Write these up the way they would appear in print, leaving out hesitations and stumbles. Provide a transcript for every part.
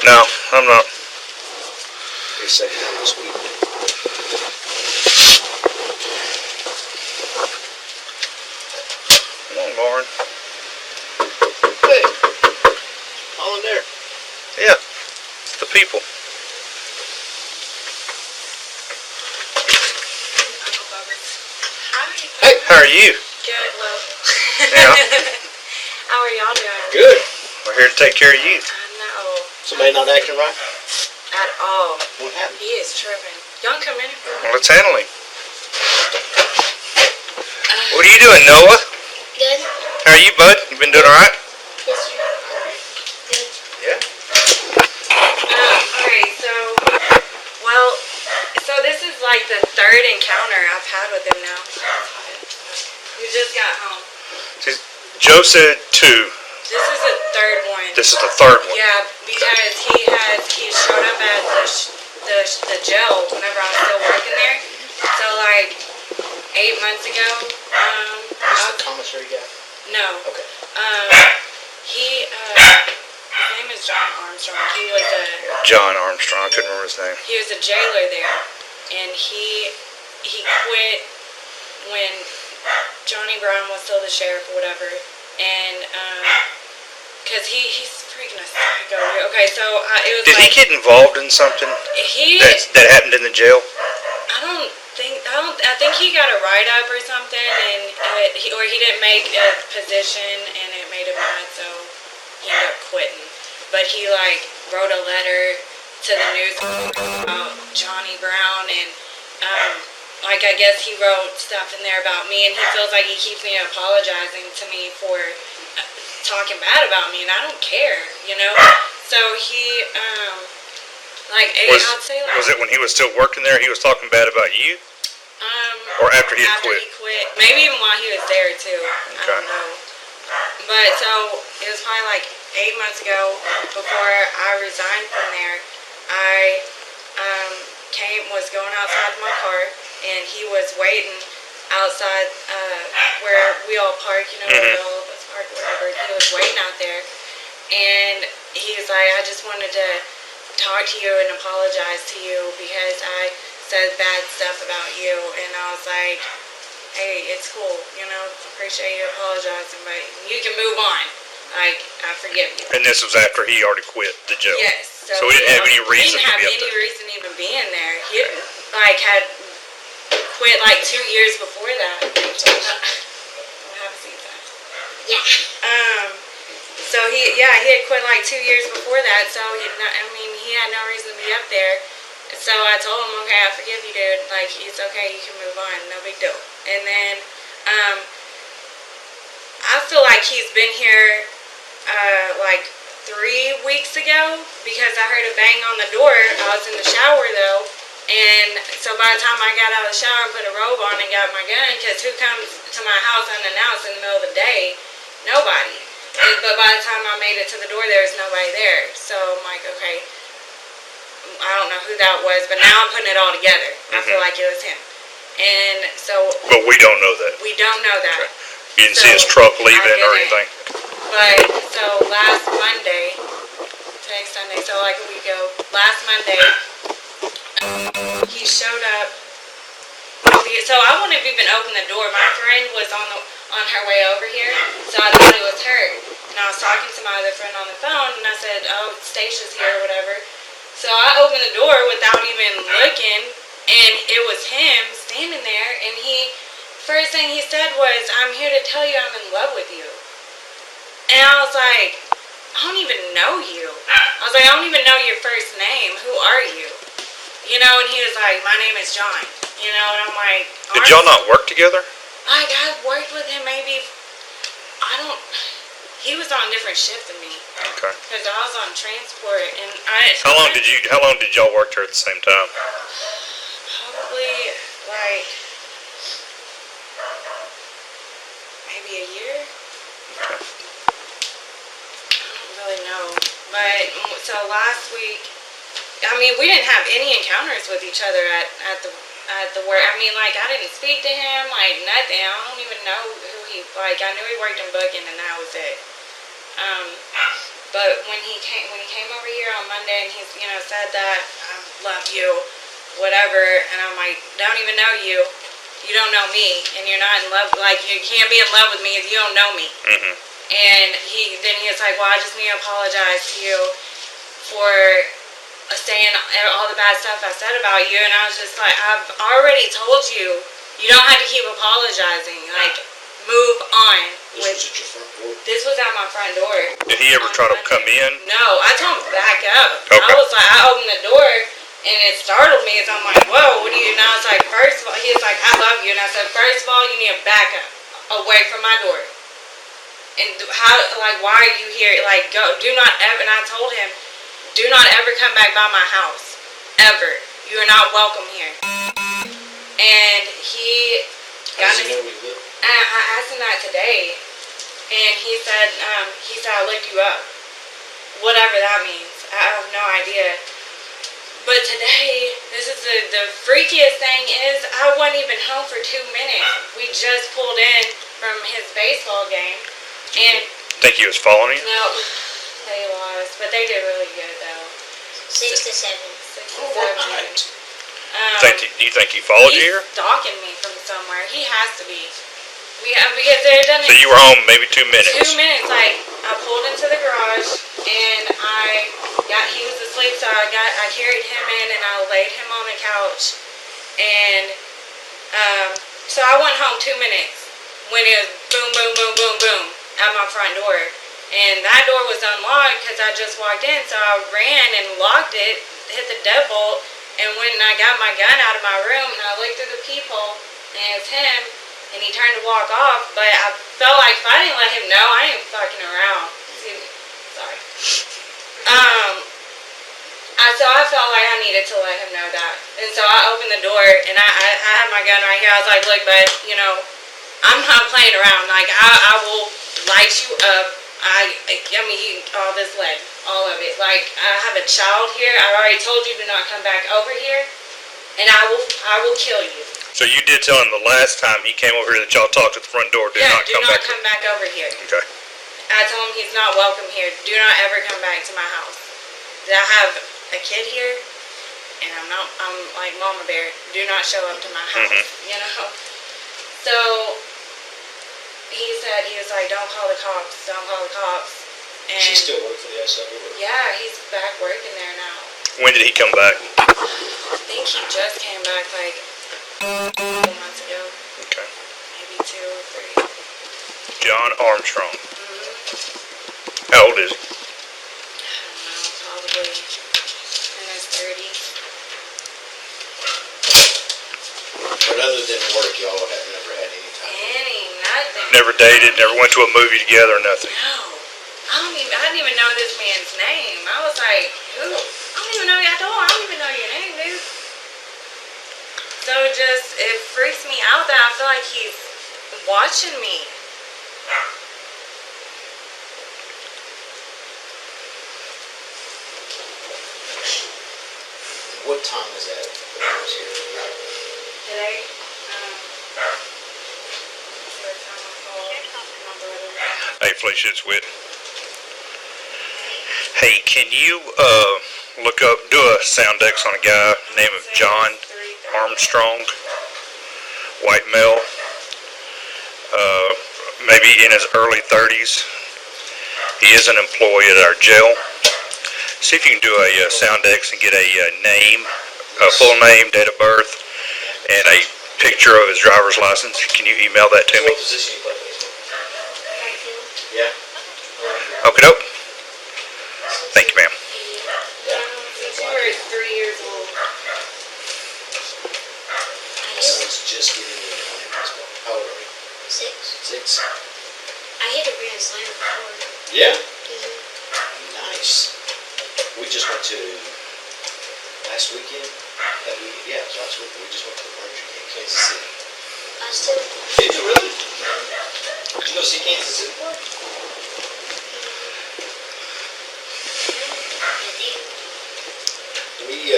No, I'm not. Your second time this week. Come on, Lauren. Hey, all in there. Yeah, it's the people. Hi. Hey, how are you? Good, well. Yeah. How are y'all doing? Good. We're here to take care of you. I know. Somebody not acting right? At all. What happened? He is tripping. Y'all come in. Well, let's handle him. What are you doing, Noah? Good. How are you, bud? You been doing all right? Yes, sir. Good. Yeah. Okay, so this is like the third encounter I've had with him now. We just got home. See, Joe said 2. This is the third one. This is the third one. Yeah, because he showed up at the jail whenever I was still working there. So like 8 months ago. This is the commissary guy? No. Okay. His name is John Armstrong. He was John Armstrong. I couldn't remember his name. he was a jailer there, and he quit when Johnny Brown was still the sheriff or whatever, and cause he's freaking a psycho. Okay, so it was Did like he get involved in something that happened in the jail? I think he got a write-up or something, and he didn't make a position, and it made him mad, so he ended up quitting. But he like wrote a letter to the news about Johnny Brown, and like I guess he wrote stuff in there about me, and he feels like he keeps me apologizing to me for talking bad about me, and I don't care, you know. So he Was it when he was still working there? He was talking bad about you, or after he had after quit? he quit, maybe even while he was there too. I Okay. don't know. But so it was probably like 8 months ago, before I resigned from there. I was going outside my car, and he was waiting outside where we all park, you know, where all of us park, whatever. He was waiting out there, and he was like, I just wanted to talk to you and apologize to you because I said bad stuff about you. And I was like, hey, it's cool, you know, appreciate you apologizing, but you can move on. Like, I forgive you. And this was after he already quit the jail. Yes. So he didn't have any reason He didn't to have be up any there. reason even being there. He like had quit like 2 years before that. We'll have a seat then. Yeah. So he had quit like 2 years before that. So he had no reason to be up there. So I told him, okay, I forgive you, dude. Like, it's okay, you can move on, no big deal. And then I feel like he's been here like 3 weeks ago, because I heard a bang on the door. I was in the shower though, and so by the time I got out of the shower and put a robe on and got my gun, because who comes to my house unannounced in the middle of the day? Nobody. But by the time I made it to the door, there was nobody there. So I'm like, okay, I don't know who that was, but now I'm putting it all together. I feel like it was him. And so But we don't know that. we don't know that. You didn't see his truck leaving or anything. But so last Monday, today's Sunday, so like a week ago, last Monday, he showed up. So I wouldn't have even opened the door. My friend was on her way over here, so I thought it was her. And I was talking to my other friend on the phone, and I said, oh, Stacia's here or whatever. So I opened the door without even looking, and it was him standing there, and first thing he said was, I'm here to tell you I'm in love with you. And I was like, I don't even know you. I was like, I don't even know your first name. Who are you? You know, and he was like, my name is John. You know, and I'm like, Did y'all not work together? like, I worked with him maybe, he was on a different shift than me. Okay. Because I was on transport, and How long did y'all work there at the same time? Probably, like, maybe a year? I don't really know. But, so last week, I mean, we didn't have any encounters with each other at the work. I mean, like, I didn't speak to him, like, nothing. I don't even know who I knew he worked in booking, and that was it. But when he came over here on Monday and he's, said that I love you, whatever, and I'm like, don't even know you. You don't know me, and you're not in love. Like, you can't be in love with me if you don't know me. Mm-hmm. And he was like, well, I just need to apologize to you for saying all the bad stuff I said about you. And I was just like, I've already told you, you don't have to keep apologizing. Like, move on. This was at your front door. This was at my front door. Did he ever try to come in? No, I told him to back up. Okay. I was like, I opened the door and it startled me. So I'm like, whoa, what do you? And I was like, first of all, he was like, I love you. And I said, first of all, you need to back up away from my door. And how, like, why are you here? Like, go, do not ever, and I told him, do not ever come back by my house. Ever. You are not welcome here. And he How got does he know where you live? I asked him that today, and he said, I looked you up. Whatever that means. I have no idea. But today, this is the freakiest thing is, I wasn't even home for 2 minutes. We just pulled in from his baseball game, and... Think he was following you? No, they lost, but they did really good, though. 6 to 7. 6 to 7. Right. Do you think he followed you here? He's stalking me from somewhere. He has to be. Because there doesn't... So you were home maybe 2 minutes? 2 minutes, like, I pulled into the garage, and he was asleep, so I carried him in, and I laid him on the couch, and, so I went home 2 minutes, when it was boom, boom, boom, boom, boom, at my front door, and that door was unlocked, because I just walked in, so I ran and locked it, hit the deadbolt, and when I got my gun out of my room, and I looked through the peephole, and it was him, and he turned to walk off, but I felt like if I didn't let him know, I ain't fucking around. Sorry. So I felt like I needed to let him know that. And so I opened the door, and I had my gun right here. I was like, look, bud, I'm not playing around. Like, I will light you up. All this lead, all of it. Like, I have a child here. I already told you to not come back over here, and I will kill you. So you did tell him the last time he came over here that y'all talked at the front door, do not come back over here. Okay. I told him he's not welcome here. Do not ever come back to my house. I have a kid here, and I'm like Mama Bear. Do not show up to my house, So he said, he was like, don't call the cops, don't call the cops. And She still work for the SW? yeah, he's back working there now. When did he come back? I think he just came back like a couple months ago. Okay. Maybe 2 or 3. John Armstrong. Mm-hmm. How old is he? I don't know, probably in his 30s. But other than work, y'all have never had any time? Nothing. Never dated, never went to a movie together, nothing. No. I didn't even know this man's name. I was like, who? I don't even know I don't even know your name, dude. So it freaks me out that I feel like he's watching me. What time is that? Today, what time I called my brother. Hey, Felicia, it's Whitt. Hey, can you do a sound X on a guy named John Armstrong, white male, maybe in his early 30s. He is an employee at our jail. See if you can do a sound X and get a name, a full name, date of birth, and a picture of his driver's license. Can you email that to me? What position you play baseball? Yeah. Okie doke. Thank you, ma'am. Since you were 3 years old. My son's just getting into playing baseball. How old are you? 6. 6? I hit a grand slam before. Yeah? Mm-hmm. Nice. We just went to last weekend. Yeah, it was last week. We just went to the Ranger game, Kansas City. Us too. Did you really? Did you go see Kansas City play? We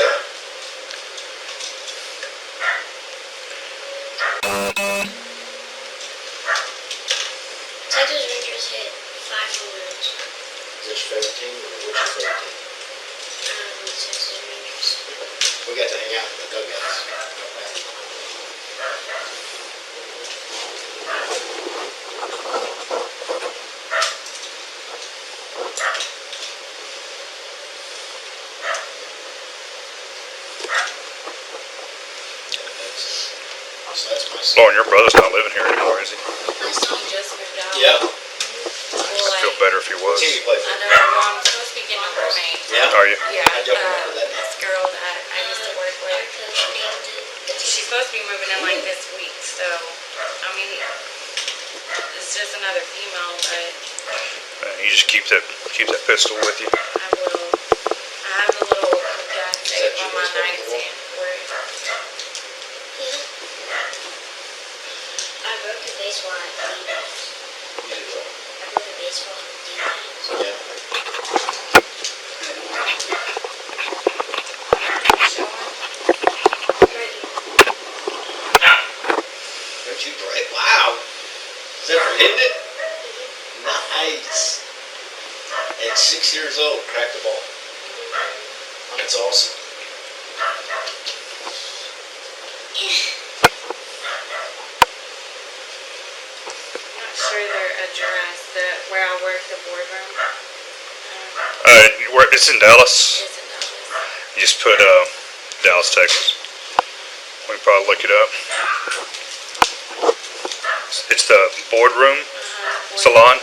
Texas Rangers hit 5 home runs. Is that your favorite team, or what's your favorite team? Texas Rangers. We got to hang out in the dugouts. So that's my son. Lauren, your brother's not living here anymore, is he? My son just moved out. Yeah. Well, I'd feel better if he was. What team you play I for? know, well, I'm supposed to be getting a roommate. Yeah? Are you? Yeah, I don't remember that name. this girl that I used to work Our with. coach named it. She's supposed to be moving in like this week, so, I mean, it's just another female, but You just keep that pistol with you. I will. I have the little gun safe your on my baseball nightstand for it. I broke a baseball at D-Max. You did what? I broke a baseball at D-Max. Yeah. Show her. Don't you break? Wow. Is that for hitting it? Nice. At 6 years old, cracked the ball. That's awesome. Not sure their address, where I work, the boardroom. It's in Dallas. Is in Dallas. You just put Dallas, Texas. We can probably look it up. It's the boardroom salon.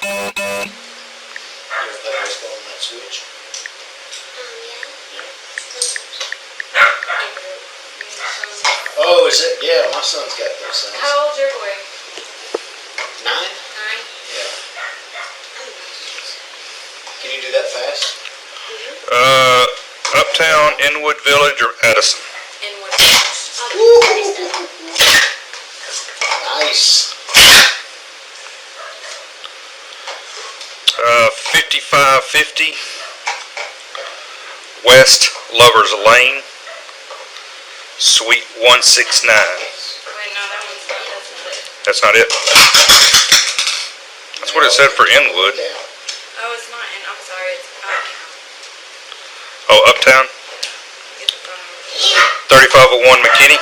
You ever play baseball on that switch? Yeah. Oh, is it? Yeah, my son's got those things. How old's your boy? 9? 9? Yeah. Can you do that fast? Uptown, Inwood Village, or Addison. In what? Nice. 5550 West Lovers Lane, Suite 169. Wait, no, that one's not. That's not it? That's what it said for Inwood. Down. Oh, it's not in. I'm sorry, it's Uptown. Oh, Uptown? Get the phone number. 3501 McKinney.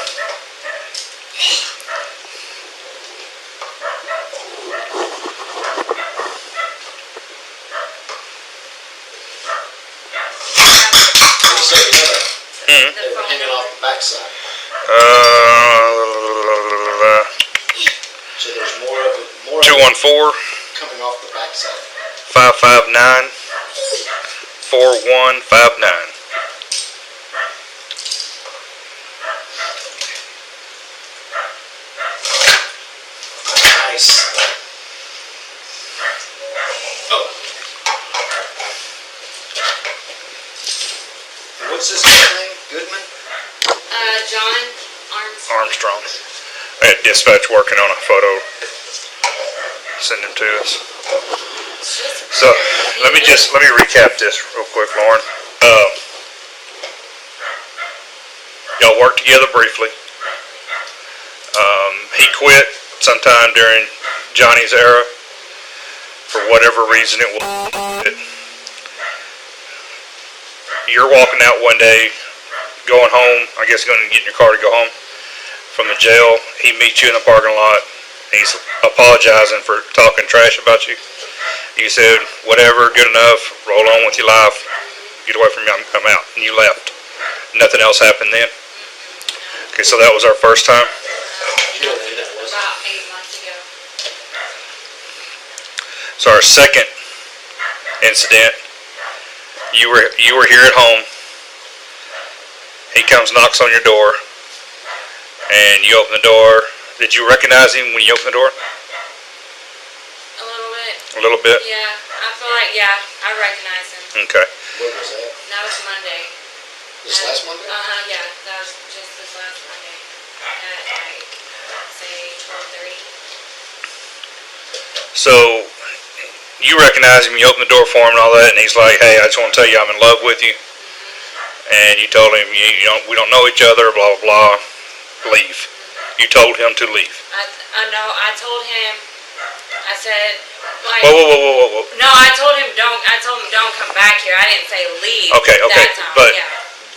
You said you had Hmm. they were hanging off the backside. So there's more of it 214 coming off the backside. 559 4159. Nice. Oh. And what's this guy's name? Goodman? John Armstrong. Armstrong. I had dispatch working on a photo. Send him to us. It's just So let me recap this real quick, Lauren. Y'all worked together briefly. He quit sometime during Johnny's era for whatever reason it was. You're walking out one day, going home. I guess going to get in your car to go home from the jail. He meets you in the parking lot. He's apologizing for talking trash about you. You said, whatever, good enough, roll on with your life, get away from me, I'm out. And you left. Nothing else happened then. Okay, so that was our first time. You know when that was? about 8 months ago. So our second incident, you were here at home. He comes, knocks on your door, and you open the door. Did you recognize him when you opened the door? A little bit. A little bit? Yeah, I feel like, I recognize him. Okay. When was that? That was Monday. This last Monday? Yeah, that was just this last Monday. At like, say, 12:30. So you recognize him, you open the door for him and all that, and he's like, hey, I just want to tell you I'm in love with you. and you told him, we don't know each other, blah, blah, blah, leave. You told him to leave. I know, I told him, I said, like, Whoa. no, I told him don't come back here. I didn't say leave. Okay, that time, but yeah.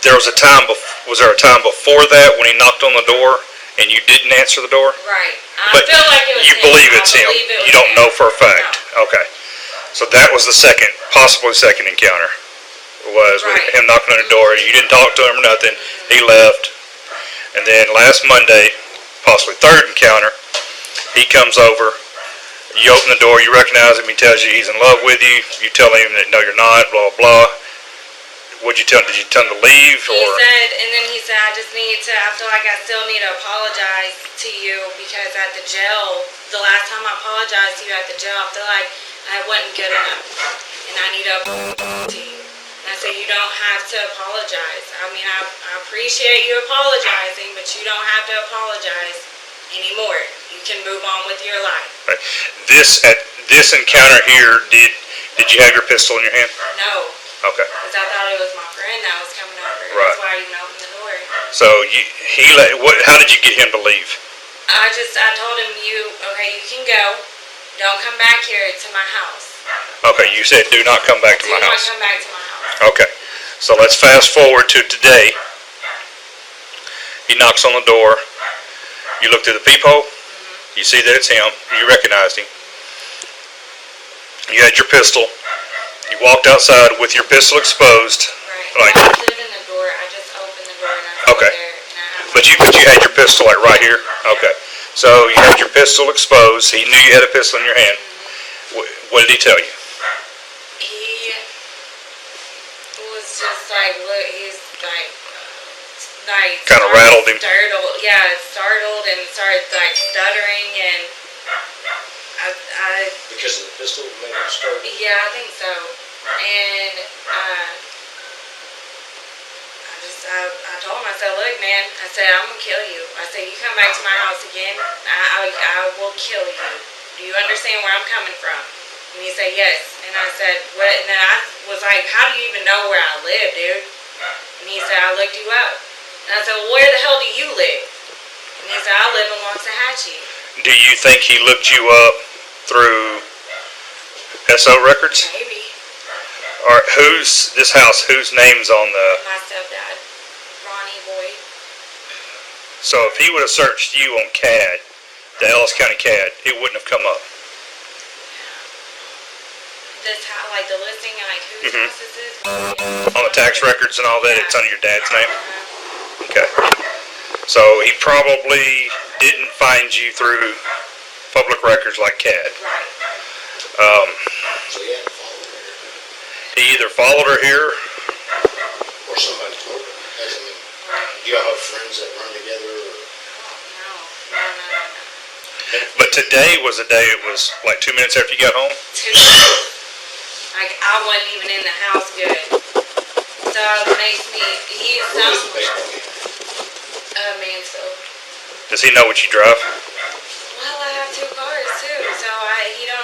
there was a time, was there a time before that when he knocked on the door and you didn't answer the door? Right. I But feel like it was you him. believe it's I him. believe it was You don't him. know for a fact. No. Okay. So that was the possibly second encounter, was with Right. him knocking on the door. You didn't talk to him or nothing. He left. And then last Monday, possibly third encounter, he comes over. You open the door. You recognize him. He tells you he's in love with you. You tell him that no, you're not. Blah blah. What'd you tell him? Did you tell him to leave? He said, and then he said, I feel like I still need to apologize to you because at the jail, the last time I apologized to you at the jail, I feel like I wasn't good enough, and I need to apologize to you. And I said, you don't have to apologize. I mean, I appreciate you apologizing, but you don't have to apologize anymore. You can move on with your life. Right. This encounter here, did you have your pistol in your hand? No. Okay. Because I thought it was my friend that was coming over. Right. That's why I didn't open the door. So how did you get him to leave? I told him, you can go. Don't come back here to my house. Okay, you said do not come back to my house. Do not come back to my house. Okay, so let's fast forward to today. He knocks on the door. You look through the peephole. You see that it's him. You recognized him. You had your pistol. You walked outside with your pistol exposed. Right. Like, I put it in the door. I just opened the door and I stood Okay. there. And I but you had your pistol like right here. Okay, so you had your pistol exposed. He knew you had a pistol in your hand. What did he tell you? He was just like, look, he's like Kind of rattled him. Startled, yeah, startled and started like stuttering and I Because of the pistol made him start. yeah, I think so. And I told him, I said, look, man, I said, I'm gonna kill you. I said, you come back to my house again, I will kill you. Do you understand where I'm coming from? And he said, yes. And I said, what? And then I was like, how do you even know where I live, dude? And he said, I looked you up. And I said, well, where the hell do you live? And he said, I live in Waxahachie. Do you think he looked you up through SO records? Maybe. Or whose name's on the? My stepdad, Ronnie Boyd. So if he would have searched you on CAD, the Ellis County CAD, it wouldn't have come up. This house, like the listing, like whose Mhm. house this is. On the tax records and all that, it's under your dad's name? Okay. So he probably didn't find you through public records like CAD. Right. So he had to follow her. He either followed her here, Or somebody told her. As in, Right. do y'all have friends that run together? Or? No. but today was the day it was like 2 minutes after you got home? Like I wasn't even in the house good. So it makes me, he's Where was the some baseball game? Mansfield. Does he know what you drive? Well, I have 2 cars too, so he don't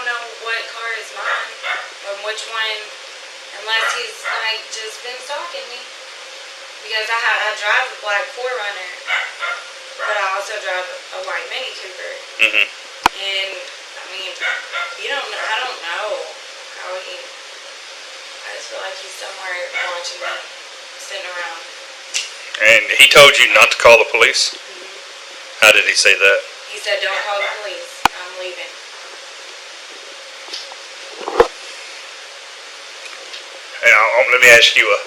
know what car is mine or which one, unless he's like just been stalking me. Because I drive a black 4Runner, but I also drive a white Mini Cooper. Mm-hmm. And I mean, I don't know how he. I just feel like he's somewhere watching me, sitting around. And he told you not to call the police? How did he say that? He said, "Don't call the police. I'm leaving." Let me ask you a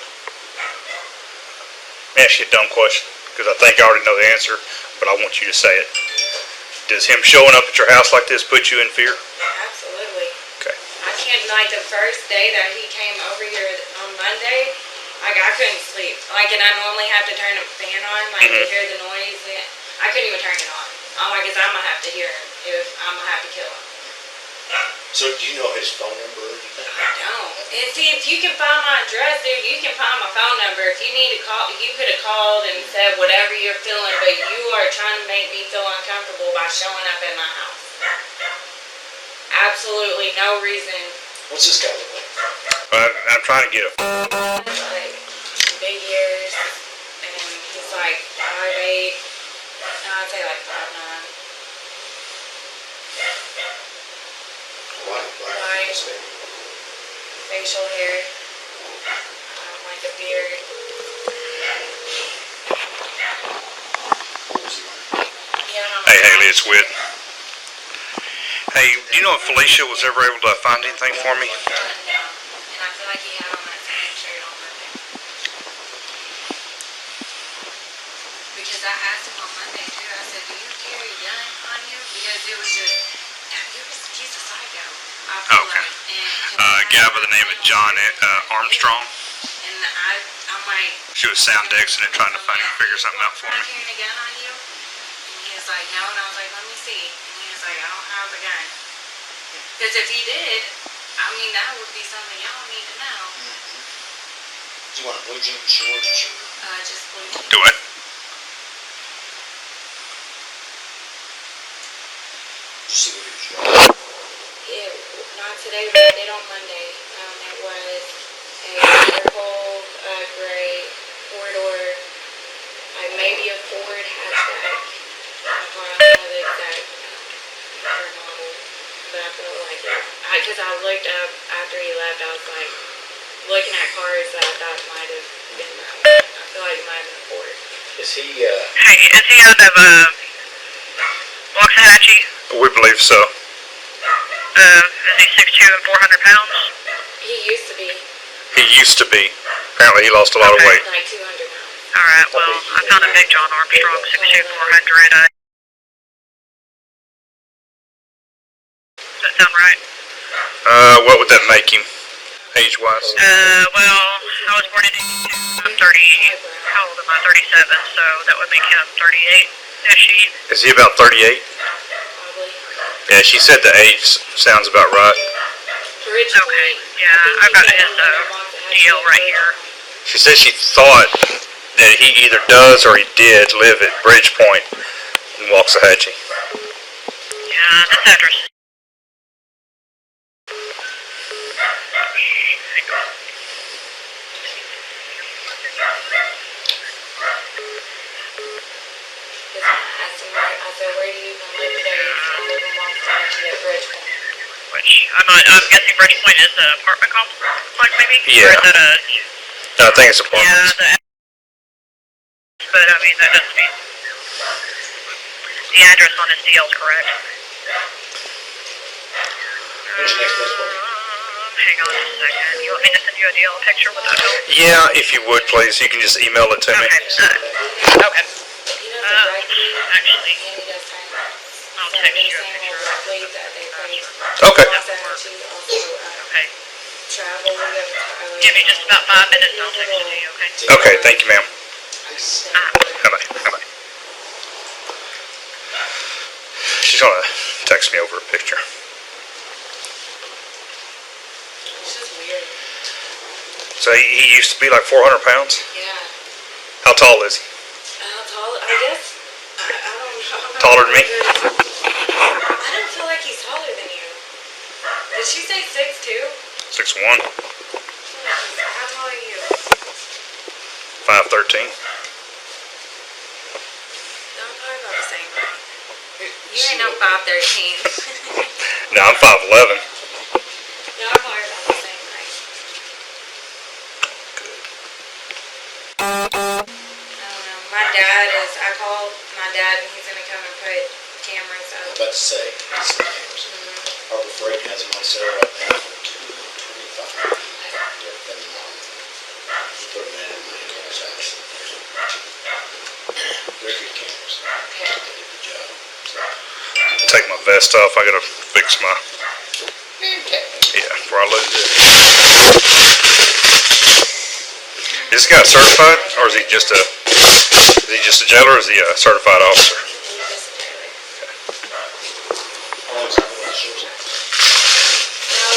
dumb question, because I think I already know the answer, but I want you to say it. Does him showing up at your house like this put you in fear? Absolutely. Okay. I can't, like the first day that he came over here on Monday, like I couldn't sleep. Like, and I normally have to turn a fan on, like to hear the noise. And I couldn't even turn it on. I'm like, 'cause I'm gonna have to hear him if I'm gonna have to kill him. So do you know his phone number or anything? I don't. And see, if you can find my address, dude, you can find my phone number. If you need to call, you could have called and said whatever you're feeling, but you are trying to make me feel uncomfortable by showing up at my house. Absolutely no reason. What's this guy look like? I'm trying to get a... Like, like facial hair, like a beard. Hey Haley, it's Whitt. Hey, do you know if Felicia was ever able to find anything for me? And I feel like he had on that same shirt on Monday. Because I asked him on Monday too. I said, "Do you carry a gun on you?" Because it was just, he's a psycho. I feel Okay. like. A guy by the name of John Armstrong. And I'm like. She was sound dexing and trying to figure something out for me. Carrying a gun on you? And he was like, "No," and I was like, "Let me see." And he was like, "I don't have a gun." Because if he did, I mean, that would be something y'all need to know. Do you want a blue jean shorts or? Just blue jeans. Do it. See what he was driving. Yeah, not today, but I did on Monday. It was a purple, gray, four-door, like maybe a Ford hatchback. I don't know the exact car model, but I feel like it. Because I looked up after he left, I was like looking at cars that I thought might have been right. I feel like it might have been a Ford. Is he, Hey, is he out of, Waxahachie? We believe so. Is he 6'2" and 400 pounds? He used to be He used to be. Apparently he lost a lot of weight. like 200 pounds. Alright, well, I found a big John Armstrong, 6'2", 400. Does that sound right? What would that make him, age-wise? Well, I was born in 82. I'm 30, how old am I? 37, so that would make him 38-ish. Is he about 38? Probably. Yeah, she said the age sounds about right. Okay, yeah, I've got his, deal right here. She said she thought that he either does or he did live at Bridgepoint in Waxahachie. Yeah, this address. I said, "Where do you even live today?" I live in Waxahachie at Bridgepoint. Which, I'm guessing Bridgepoint is an apartment complex, maybe? Yeah. Or is that a... No, I think it's Yeah, apartments. but I mean, that doesn't mean... The address on his deal is correct. what's next best for? Hang on a second. You want me to send you a deal picture with that bill? Yeah, if you would, please. You can just email it to me. Okay. Okay. He doesn't drive me, Actually, and he does time lapse. I'll So text the you a same picture. old leads that they pay. Okay. Waxahachie also Okay. travel. We have Give me just about 5 minutes and I'll text it to you, okay? Okay, thank you, ma'am. Bye-bye. Bye-bye. She's gonna text me over a picture. It's just weird. So he used to be like 400 pounds? Yeah. How tall is he? How tall? I guess. I don't know. Taller than me? I don't feel like he's taller than you. Did she say 6'2"? 6'1", How tall are you? 5'13". No, probably about the same. You ain't no 5'13". No, I'm 5'11". No, I'm probably about the same height. I don't know. My dad is. I called my dad and he's gonna come and put cameras I was up. about to say, these cameras. Harbor Freight has them on sale right now for $225. They're phenomenal. You put them in my car's actually. They're good cameras. They did a good job. Take my vest off. I gotta fix my, yeah, before I lose it. Is this guy certified, or is he just a jailer, or is he a certified officer? How long is that relationship? No,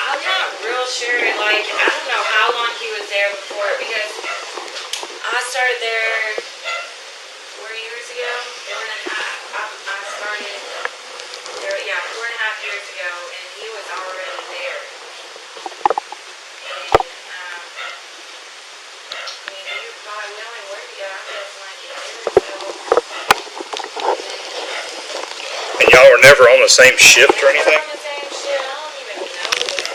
I'm not real sure. Like, I don't know how long he was there before because I started there 4 years ago, 4.5. I started there, yeah, 4.5 years ago, and he was already there. And, I mean, he probably only worked together, I guess, like a year or so. And y'all were never on the same shift or anything? On the same shit, I don't even know this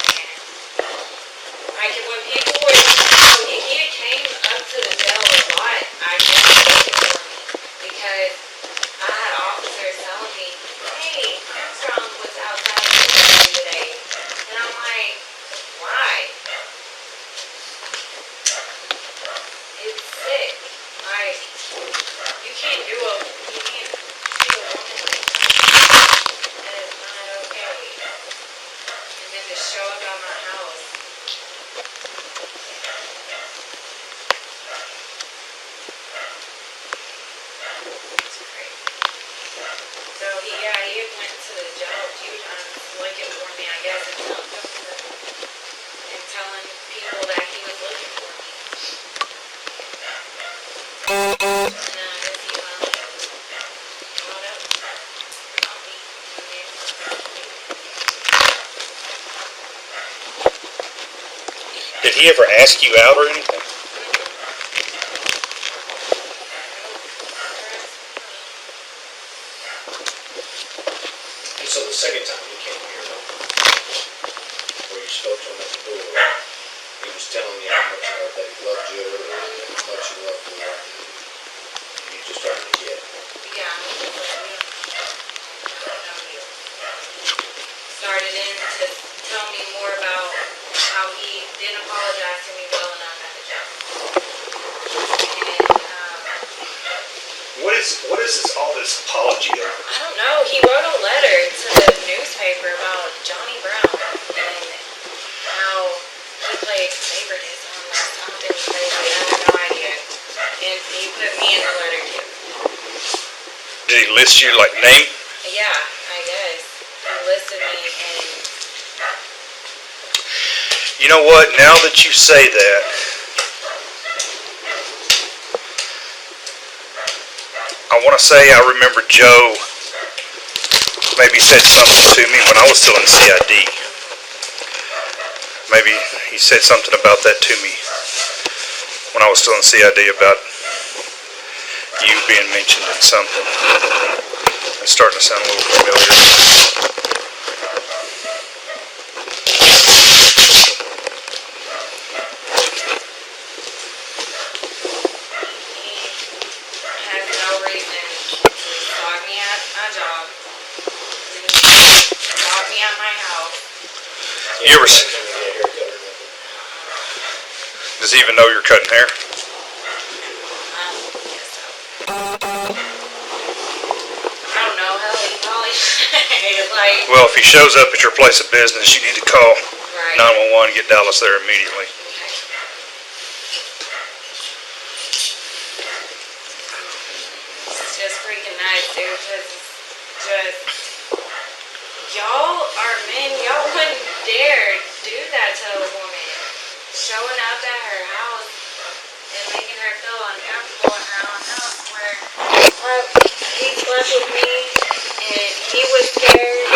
he ever ask you out or anything? So the second time you came here, where you spoke to him at the door, he was telling you how much that he loved you, or how much you loved him, and you just started to get. Yeah. Started in to tell me more about how he didn't apologize to me well enough at the job. And, What is this, all this apology over? I don't know, he wrote a letter to the newspaper about Johnny Brown and how he played favoritism or something crazy. I have no idea. And he put me in the letter too. Did he list you like name? Yeah, I guess. He listed me and You know what? Now that you say that, I want to say I remember Joe maybe said something to me when I was still in CID. Maybe he said something about that to me when I was still in CID about you being mentioned in something. It's starting to sound a little familiar. has no reason to dog me at my job, dog me at my house. You ever? Can you get a haircut or nothing? Does he even know you're cutting hair? Guess so. I don't know, hell, he probably like, Well, if he shows up at your place of business, you need to call right. 911 and get Dallas there immediately. Okay. It's just freaking nice, dude, because it's just, y'all are men, y'all wouldn't dare do that to a woman. Showing up at her house and making her feel uncomfortable in her own house where he slept with me and he was scared.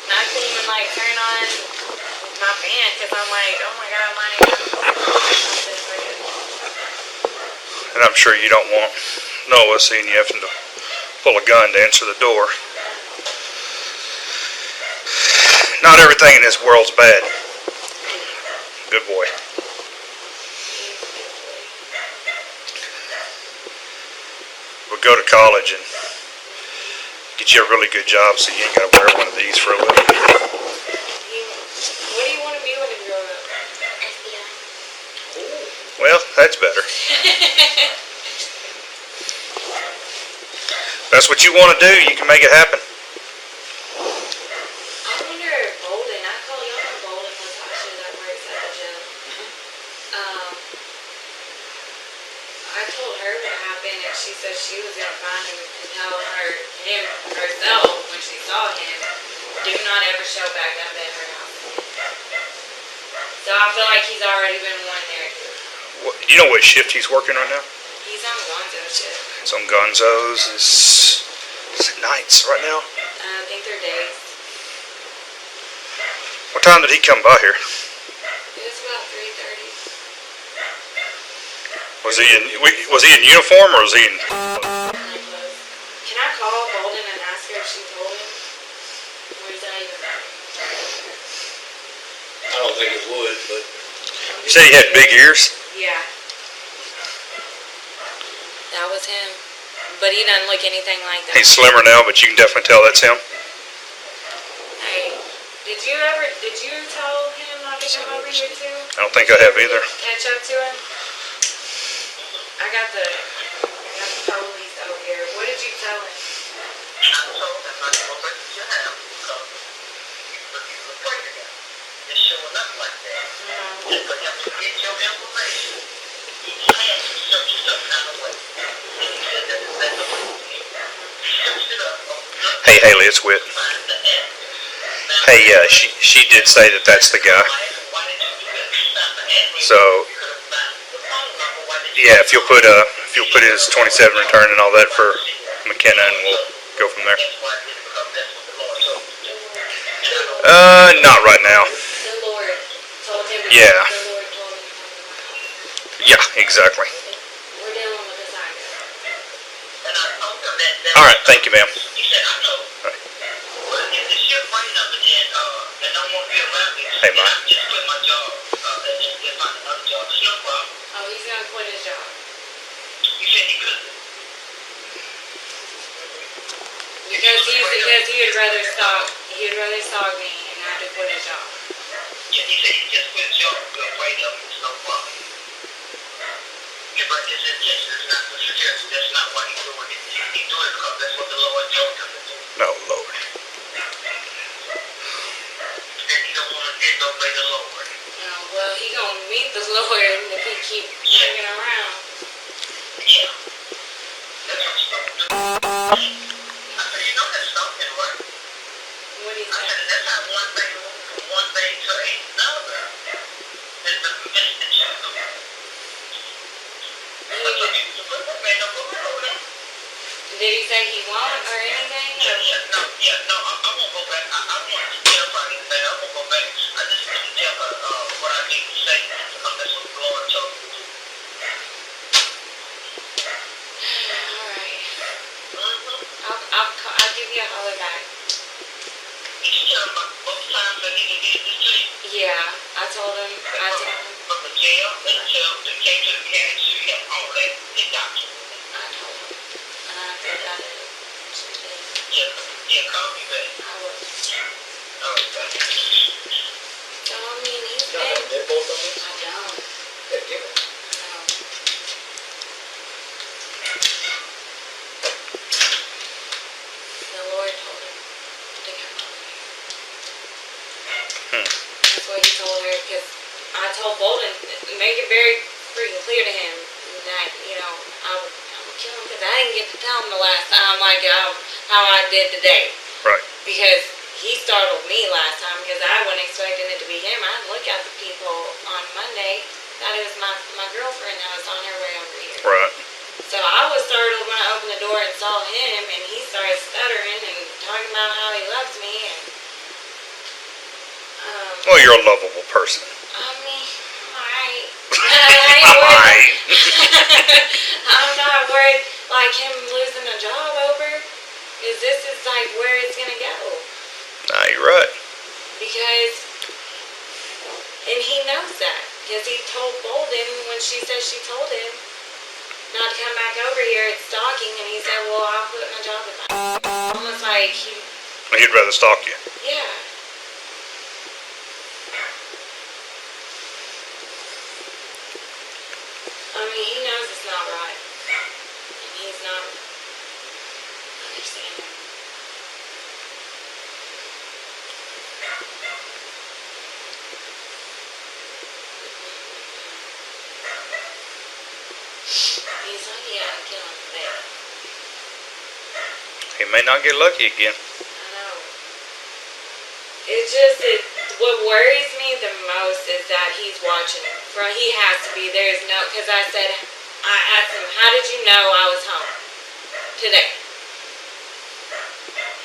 And I couldn't even like turn on my fan because I'm like, oh my god, my And I'm sure you don't want Noah seeing you having to pull a gun to answer the door. Not everything in this world's bad. Good boy. We'll go to college and get you a really good job so you ain't got to wear one of these for a living. What do you want to be when you grow up? FBI. Well, that's better. That's what you want to do, you can make it happen. I wonder if Bolden, I call y'all know Bolden Latasha that works at the gym. I told her what happened and she said she was gonna find him and tell him herself when she saw him, do not ever show back up at her house. So I feel like he's already been one there too. Do you know what shift he's working on now? He's on Gonzo shit. It's on Gonzo's. Is it nights right now? I think they're days. What time did he come by here? It was about 3:30. Was he in uniform or was he in? Can I call Bolden and ask her if she told him? Or is that even I don't think it would, but You said he had big ears? Yeah. That was him. But he doesn't look anything like that. He's slimmer now, but you can definitely tell that's him. Hey, did you tell him not to come over here too? I don't think I have either. Catch up to him? I got the police over here. What did you tell him? I told him not to go back to your house because he was afraid of him. Just showing up like that. And for him to get your information, he had to search it some kind of way. And he said that the best way he searched it up on the Hey, Haley, it's Whitt. find the address. Hey, she did say that that's the guy. Why did you do that? Found the address. So, You could have found the phone number. Why did you yeah, if you'll put his 27 return and all that for McKenna, and we'll go from there. Why did it come? That's what the Lord told you. Not right now. The Lord told him Yeah. The Lord told me to come to my house. Yeah, exactly. We're dealing with this item. And I told him that. All right, thank you, ma'am. He said, I know. All right. But if the ship running up and don't want to be around me, Hey, then Ma. I can just quit my job and find another job. It's no problem. Oh, he's gonna quit his job. He said he could. Because he'd rather stalk me and have to quit his job. Yeah, he said he just quit his job. We'll fight up. It's no problem. Yeah, but his intention is not to suggest that's not why he's doing it. He's doing it because that's what the Lord told him to do. No, Lord. And he don't want to disobey the Lord. Well, he gonna meet the Lord if he keep hanging around. Yeah. That's what he's going to do. I said, you know that's something, right? What do you I say? said, that's how one thing moves from one thing to another. Is the message you do. That's what he was a good man. No, go over there. Did he say he won't or anything? Or? No, I won't go back. I want to tell her anything. I won't go back. I just need to tell her what I need to say because that's what the Lord told me to do. Alright. I'll give you a holler back. Did you tell him about both times that he did this to you? Yeah, I told him. From the jail, they came to the mechanic, see him, all that, they got you. I told him. And I forgot it. Yeah, call me back. I will. All right, bye. So, I mean, he's You been. got that both of us? I don't. Yeah, give it. The Lord told him to come over here. Hmm. That's what he told her, because I told Bolden, make it very freaking clear to him that, I would kill him, because I didn't get to tell him the last time, like how I did today. Right. Because he startled me last time, because I wasn't expecting it to be him. I didn't look at the people on Monday. Thought it was my girlfriend that was on her way over here. Right. So I was startled when I opened the door and saw him, and he started stuttering and talking about how he loves me. And Well, you're a lovable person. I mean, alright. Alright. I'm not worried like him losing a job over. Is this is like where it's gonna go? Nah, you're right. Because, and he knows that. Because he told Bolden when she said she told him not to come back over here, it's stalking, and he said, well, I'll quit my job if I. Almost like He'd rather stalk you. yeah. I mean, he knows it's not right. And he's not understanding. He's lucky I didn't kill him today. He may not get lucky again. I know. It's just what worries me the most is that he's watching. He has to be. There's no, because I asked him, how did you know I was home today?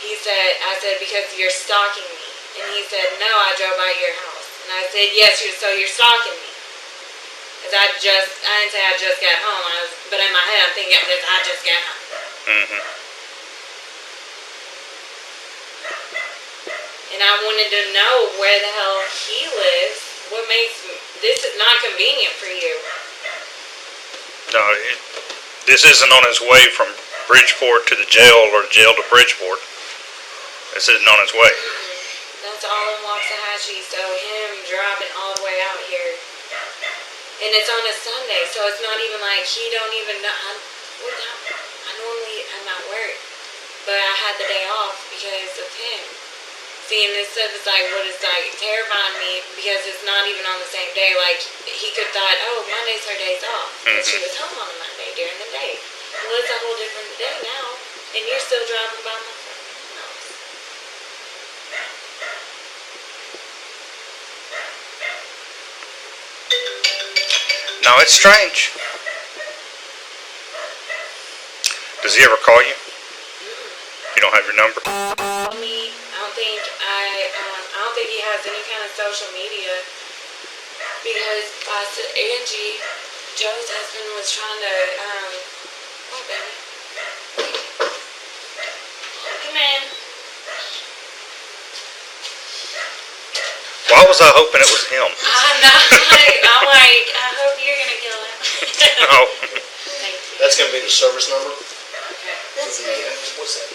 I said, because you're stalking me. And he said, no, I drove by your house. And I said, yes, you're stalking me. Because I didn't say I just got home, but in my head I'm thinking, I just got home. Mm-hmm. And I wanted to know where the hell he lives. What makes this is not convenient for you? No, this isn't on his way from Bridgeport to the jail or the jail to Bridgeport. This isn't on his way. That's all in Waxahachie, so him driving all the way out here. And it's on a Sunday, so it's not even like he don't even know. I normally am at work, but I had the day off because of him. Seeing this stuff is like what is like terrifying me because it's not even on the same day. Like he could thought, oh, Monday's her days off because she was home on a Monday during the day. Well, it's a whole different day now, and you're still driving by my house. No, it's strange. Does he ever call you? You don't have your number? Me, I don't think he has any kind of social media. because Angie, Joe's husband, was trying to, oh baby, come in. Why was I hoping it was him? I'm like, I hope you're gonna kill him. Oh, Thank you. That's gonna be the service number Okay. for the, what's that?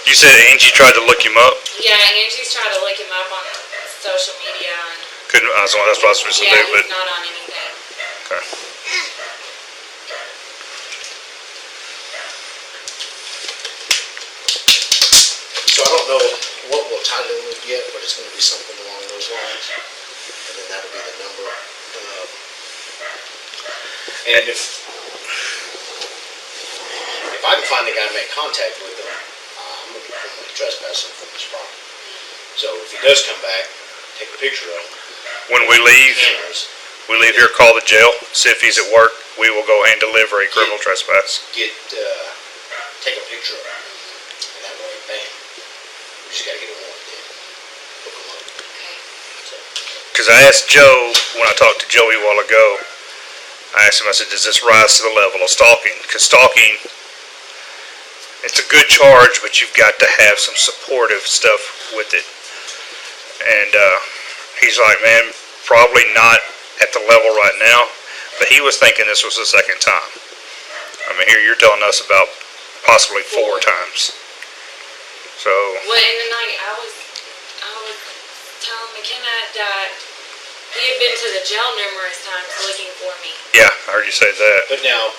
you said Angie tried to look him up? Yeah, Angie's trying to look him up on social media and Couldn't, that's what I was supposed to yeah, do, but, he's not on anything. okay. So I don't know what we'll title it yet, but it's gonna be something along those lines. And then that'll be the number. And if I can find the guy to make contact with him, I'm gonna trespass him from this property. So if he does come back, take a picture of him. When we leave here, call the jail, see if he's at work. We will go and deliver a criminal trespass. Take a picture of him. And that way, bam, we just gotta get a warrant then. Hook him up. So, Because I asked Joe, when I talked to Joey a while ago, I asked him, I said, does this rise to the level of stalking? Because stalking, it's a good charge, but you've got to have some supportive stuff with it. And he's like, man, probably not at the level right now, but he was thinking this was the second time. I mean, here you're telling us about possibly 4 times. So, Well, in the night, I was telling McKenna that he had been to the jail numerous times looking for me. yeah, I heard you say that. but now,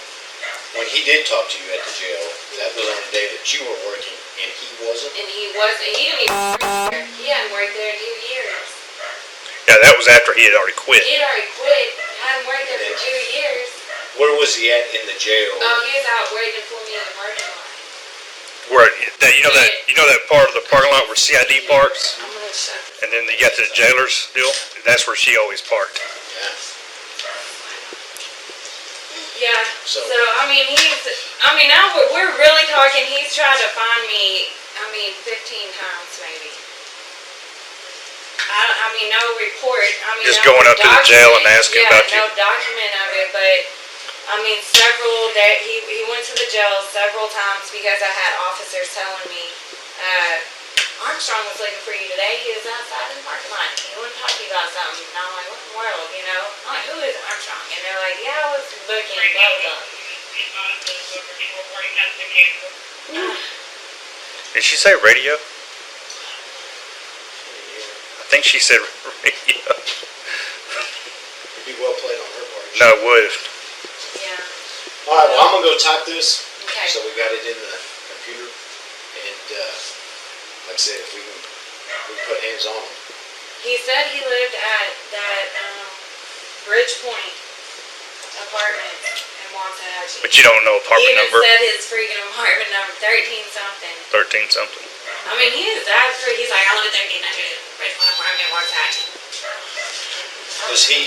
when he did talk to you at the jail, that was on the day that you were working and he wasn't? And he didn't even work there. He hadn't worked there in 2 years. Yeah, that was after he had already quit. He had already quit, hadn't worked there for 2 years. Where was he at in the jail? Oh, he was out waiting for me in the parking lot. Where, you know that part of the parking lot where CID parks? I'm gonna shut this. And then you got the jailer's deal? That's where she always parked. Yeah. Yeah. So- So I mean, now we're really talking. He's tried to find me. 15 times maybe. No report. Just no going up to the jail and document. asking about you? Yeah, no document of it, but several that he went to the jail several times because I had officers telling me, Armstrong was looking for you today. He was outside in the parking lot. He wanted to talk to you about something. And I'm like, what in the world, you know? I'm like, who is Armstrong? And they're like, yeah, I was booking, blah, blah, blah. Did she say radio? I think she said radio. It'd be well played on her part. No, it would. Yeah. Alright, well, I'm gonna go type this, Okay. so we got it in the computer, and, like I said, if we can put hands on him. He said he lived at that Bridge Point apartment in Waxahachie. But you don't know He apartment even number? said his freaking apartment number, 13 something. 13 something. He's like, I live at 1300 Bridge Point apartment in Waxahachie. Does he,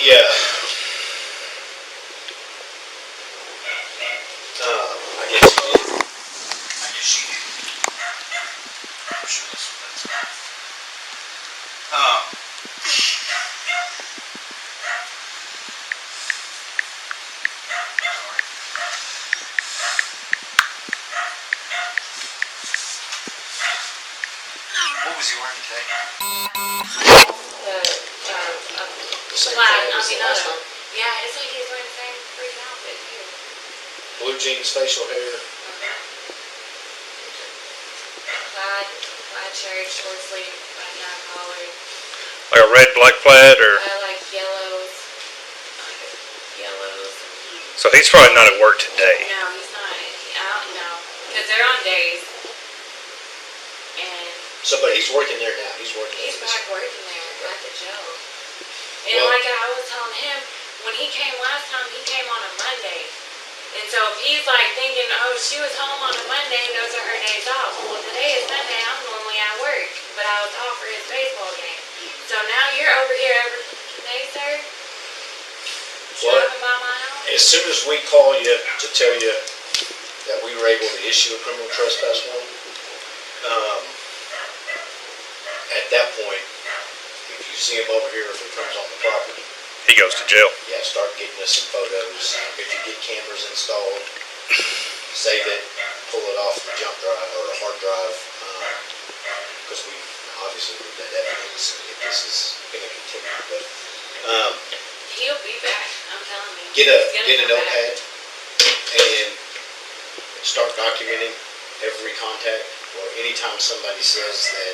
I guess he did. I guess she did. I'm sure that's right. What was he wearing today? The same Flat, thing as the last time? Yeah, it's like he's wearing the same freaking outfit too. Blue jeans, facial hair. Plaid shirt, short sleeve, button-down collar. Like a red, black plaid, or? I like yellows. So he's probably not at work today. No, he's not. I don't know. Because they're on days. And So, but he's working there now. He's working he's there. back working there at the jail. And Well- like I was telling him, when he came last time, he came on a Monday. And so if he's like thinking, oh, she was home on a Monday, those are her days off. Well, today is Sunday, I'm normally at work, but I was off for his baseball game. So now you're over here every day, sir? Well, Driving by my house? as soon as we call you to tell you that we were able to issue a criminal trespass warrant, at that point, if you see him over here, if he comes on the property, He he goes to jail. Yeah, start getting us some photos. If you get cameras installed, save it, pull it off the jump drive or the hard drive, because we obviously need that evidence if this is going to continue. But He'll be back, I'm telling you. get He's gonna a come back. notepad and start documenting every contact or anytime somebody says that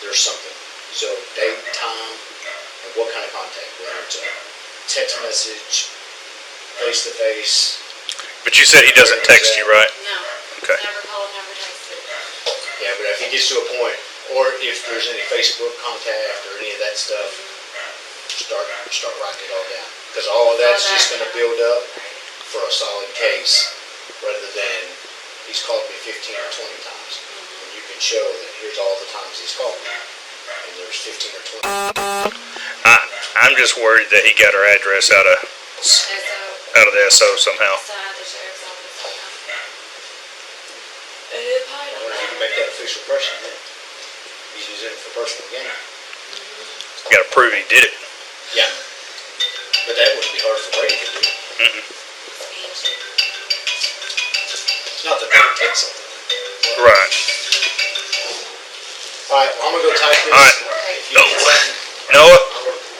there's something. So date, time, and what kind of contact, whether it's a text message, face to face. But you said he doesn't text you, right? No. Okay. Never called, never texted. Yeah, but if he gets to a point, or if there's any Facebook contact or any of that stuff, start writing it all down. Because all of that's just going to build up for a solid case, rather than he's called me 15 or 20 times. And you can show that here's all the times he's called me, and there's 15 or 20. I'm just worried that he got her address out of the SO somehow. Outside the sheriff's office somehow. And it probably I don't wonder if you can matter. make that official person then. He's using it for personal gain. Got to prove he did it. Yeah. But that wouldn't be hard for Brady to do. Not that they would take something. Right. Alright, well, I'm gonna go type this. All right. If you need something, Noah,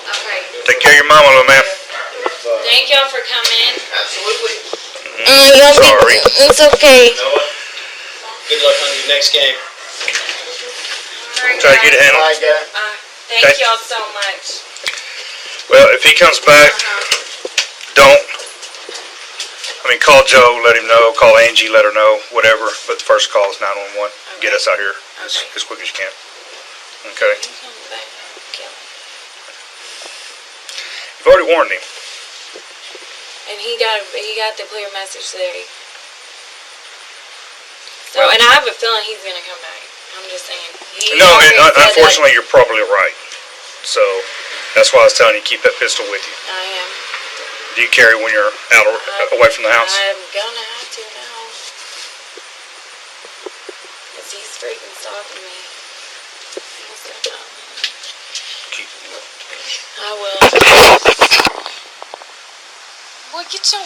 Okay. take care of your mama, little man. if, Thank y'all for coming. absolutely. Sorry. It's okay. Noah, good luck on your next game. Alright, Try to get it handled. Alright, guy. Thank Okay. y'all so much. Well, if he comes back, call Joe, let him know, call Angie, let her know, whatever, but the first call is 911. Get us out here as quick as you can. Okay? You've already warned him. And he got the clear message there. So, and I have a feeling he's gonna come back. I'm just saying. No, and unfortunately, you're probably right. So that's why I was telling you, keep that pistol with you. I am. Do you carry when you're out away from the house? I'm gonna have to now. Cause he's freaking stalking me. I will. Boy, get your...